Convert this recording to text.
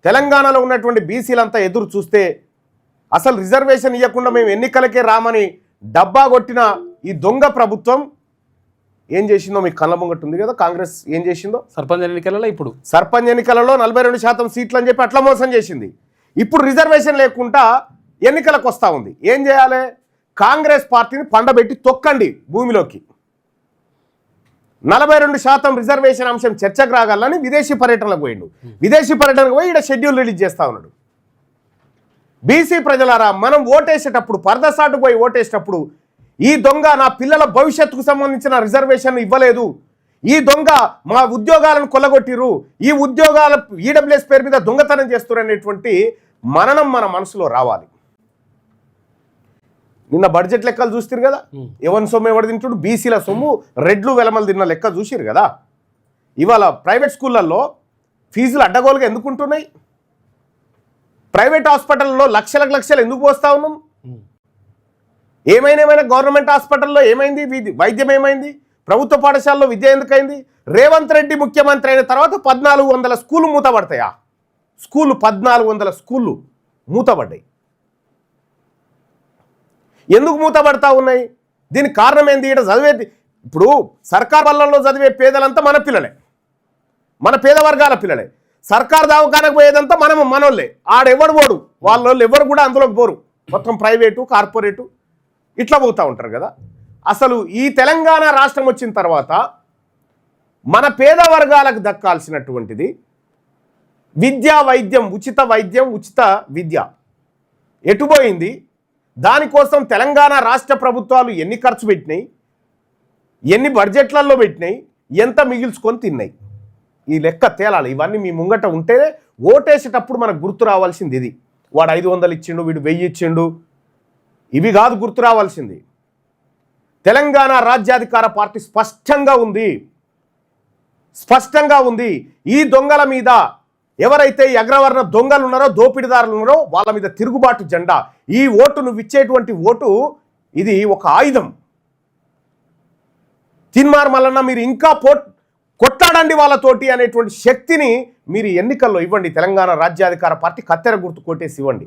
తెలంగాణలో ఉన్నటువంటి బీసీలంతా ఎదురు చూస్తే అసలు రిజర్వేషన్ ఇవ్వకుండా మేము ఎన్నికలకే రామని డబ్బా కొట్టిన ఈ దొంగ ప్రభుత్వం ఏం చేసిందో మీకు కళ్ళ ముంగట్టుంది కదా. కాంగ్రెస్ ఏం చేసిందో సర్పంచ్ ఎన్నికలలో 42% సీట్లు అని చెప్పి అట్లా మోసం చేసింది. ఇప్పుడు రిజర్వేషన్ లేకుండా ఎన్నికలకు వస్తూ ఉంది. ఏం చేయాలి? కాంగ్రెస్ పార్టీని పండబెట్టి తొక్కండి భూమిలోకి. 42% రిజర్వేషన్ అంశం చర్చకు రాగాలని విదేశీ పర్యటనలకు పోయిండు. విదేశీ పర్యటనకు పోయి ఇక్కడ షెడ్యూల్ రిలీజ్ చేస్తూ ఉన్నాడు. బీసీ ప్రజలారా, మనం ఓటేసేటప్పుడు పరదసాటు పోయి ఓటేసేటప్పుడు ఈ దొంగ నా పిల్లల భవిష్యత్తుకు సంబంధించిన రిజర్వేషన్ ఇవ్వలేదు, ఈ దొంగ మా ఉద్యోగాలను కొల్లగొట్టిరు, ఈ ఉద్యోగాల ఈడబ్ల్యూఎస్ పేరు మీద దొంగతనం చేస్తారు అనేటువంటి మననం మన మనసులో రావాలి. నిన్న బడ్జెట్ లెక్కలు చూస్తారు కదా. ఎవరి సొమ్ము ఎవరు తింటుడు? బీసీల సొమ్ము రెడ్లు వెలమలు తిన్న లెక్క చూసిరు కదా. ఇవాళ ప్రైవేట్ స్కూళ్ళల్లో ఫీజులు అడ్డగోలుగా ఎందుకు ఉంటున్నాయి? ప్రైవేట్ హాస్పిటల్లో లక్షలు ఎందుకు పోస్తా ఉన్నాం? ఏమైనా గవర్నమెంట్ హాస్పిటల్లో ఏమైంది? వైద్యం ఏమైంది? ప్రభుత్వ పాఠశాలలో విద్య ఎందుకైంది? రేవంత్ రెడ్డి ముఖ్యమంత్రి అయిన తర్వాత 1400 స్కూళ్ళు మూతపడతాయా? 1400 స్కూళ్ళు మూతపడ్డాయి. ఎందుకు మూతపడతా ఉన్నాయి? దీనికి కారణం ఏంది? ఇక్కడ చదివేది ఇప్పుడు సర్కార్ బళ్ళల్లో చదివే పేదలంతా మన పిల్లలే, మన పేద వర్గాల పిల్లలే. సర్కార్ దవాఖానకు పోయేదంతా మనోళ్ళే. ఆడెవడు పోడు, వాళ్ళు ఎవరు కూడా అందులోకి పోరు. మొత్తం ప్రైవేటు కార్పొరేటు ఇట్లా పోతూ ఉంటారు కదా. అసలు ఈ తెలంగాణ రాష్ట్రం వచ్చిన తర్వాత మన పేద వర్గాలకు దక్కాల్సినటువంటిది విద్యా వైద్యం, ఉచిత విద్య ఎటుపోయింది? దానికోసం తెలంగాణ రాష్ట్ర ప్రభుత్వాలు ఎన్ని ఖర్చు పెట్టినాయి, ఎన్ని బడ్జెట్లలో పెట్టినాయి, ఎంత మిగిల్చుకొని తిన్నాయి? ఈ లెక్క తేలాలి. ఇవన్నీ మీ ముంగట ఉంటేనే ఓటేసేటప్పుడు మనకు గుర్తు రావాల్సింది ఇది. వాడు 500 ఇచ్చిండు, వీడు 1000 ఇచ్చిండు, ఇవి కాదు గుర్తు రావాల్సింది. తెలంగాణ రాజ్యాధికార పార్టీ స్పష్టంగా ఉంది. ఈ దొంగల మీద, ఎవరైతే అగ్రవర్ణ దొంగలు ఉన్నారో, దోపిడిదారులు ఉన్నారో, వాళ్ళ మీద తిరుగుబాటు జెండా. ఈ ఓటు, నువ్వు ఇచ్చేటువంటి ఓటు ఇది ఒక ఆయుధం. తిన్మార్ మల్లన్న మీరు ఇంకా కొట్లాడండి వాళ్ళతోటి అనేటువంటి శక్తిని మీరు ఎన్నికల్లో ఇవ్వండి. తెలంగాణ రాజ్యాధికార పార్టీ కత్తెర గుర్తు కొట్టేసి ఇవ్వండి.